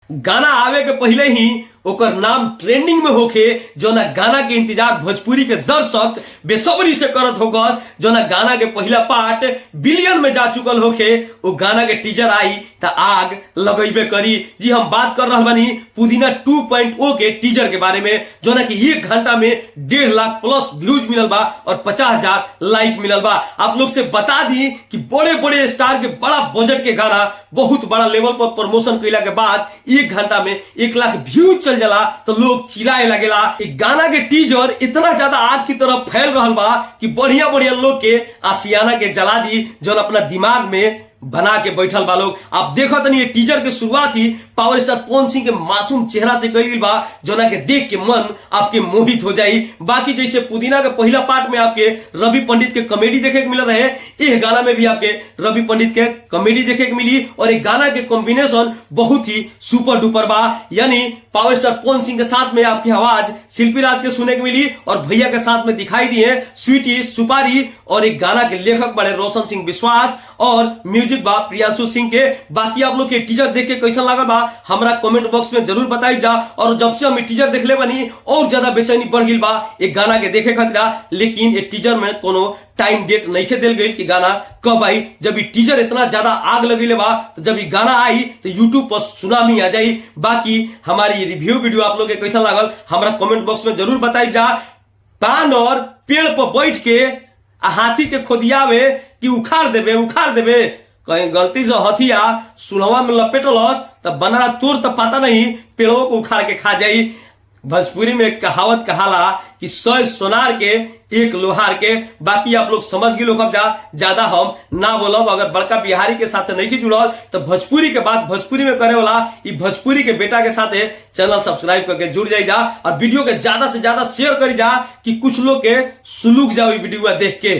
गाना आवे के पहले ही ओकर नाम ट्रेंडिंग में होके जो ना गाना के इंतजार भोजपुरी के दर्शक बेसब्री से करत होगा, जो ना गाना के पहला पार्ट बिलियन में जा चुकल होके वो गाना के टीजर आई तो आग लगेबे करी। जी हम बात कर रहा बानी पुदीना 2.0 के टीजर के बारे में, जो ना कि 1 घंटा में 1.5 लाख प्लस व्यूज मिलल बा और 50,000 लाइक मिलल बा। आप लोग से बता दी कि बड़े बड़े स्टार के बड़ा बजट के गाना बहुत बड़ा लेवल पर प्रमोशन कैला के बाद 1 घंटा में 1 लाख व्यूज चल जाला तो लोग चिल्लाए लगेला। गाना के टीजर इतना ज्यादा आग की तरफ फैल रहा बा कि बढ़िया बढ़िया लोग के आशियाना के जला दी, जो अपना दिमाग में बना के बैठल बा लोग। आप देखो तनी ये टीजर के शुरुआत ही पावर स्टार पवन सिंह के मासूम चेहरा से कई बा, जो ना के देख के मन आपके मोहित हो जाई। बाकी जैसे पुदीना के पहला पार्ट में आपके रवि पंडित के कॉमेडी देखे के मिल रहे, इस गाना में भी आपके रवि पंडित के कॉमेडी देखे के मिली और एक गाना के कॉम्बिनेशन बहुत ही सुपर डुपर बा। यानी पावर स्टार पवन सिंह के साथ में आपकी आवाज शिल्पी राज के सुने के मिली और भैया के साथ में दिखाई दिए स्वीटी सुपारी और एक गाना के लेखक बड़े रोशन सिंह विश्वास और म्यूजिक बा प्रियांशु सिंह के। बाकी आप लोग के टीजर देख के कैसा लगा बा हमरा कमेंट बॉक्स में जरूर बताई जा। और जब से हम टीजर देखले बनी और ज्यादा बेचैनी बढ़ गई बा एक गाना के देखे खातिर, लेकिन ये टीजर में कोनो टाइम डेट नहीं खे दिल गई कि गाना कब आई। जब ये टीजर इतना ज्यादा आग लगे बा तो जब ये गाना आई तो यूट्यूब पर सुनामी आ जाई। बाकी हमारी रिव्यू वीडियो आप लोग के कैसा लागल हमरा कमेंट बॉक्स में जरूर बताई जा। पान और पेड़ पर बैठ के हाथी के खोदियावे कि उखाड़ देवे कहीं गलती से हथिया सुनवा में लपेटलस तब बनरा तोड़ तो पता नहीं पेड़ों को उखाड़ के खा जाई। भोजपुरी में कहावत कहाला कि 100 सोनार के 1 लोहार के। बाकी आप लोग समझ गए लोग, ज्यादा हम ना बोलब। अगर बड़का बिहारी के साथ नहीं जुड़ल तो भोजपुरी के बात भोजपुरी में करे वाला भोजपुरी के बेटा के साथ चैनल सब्सक्राइब करके जुड़ जाई जा और वीडियो के ज्यादा से ज्यादा शेयर करी जा कि कुछ लोग के सुलूक जाओ वीडियो देख के।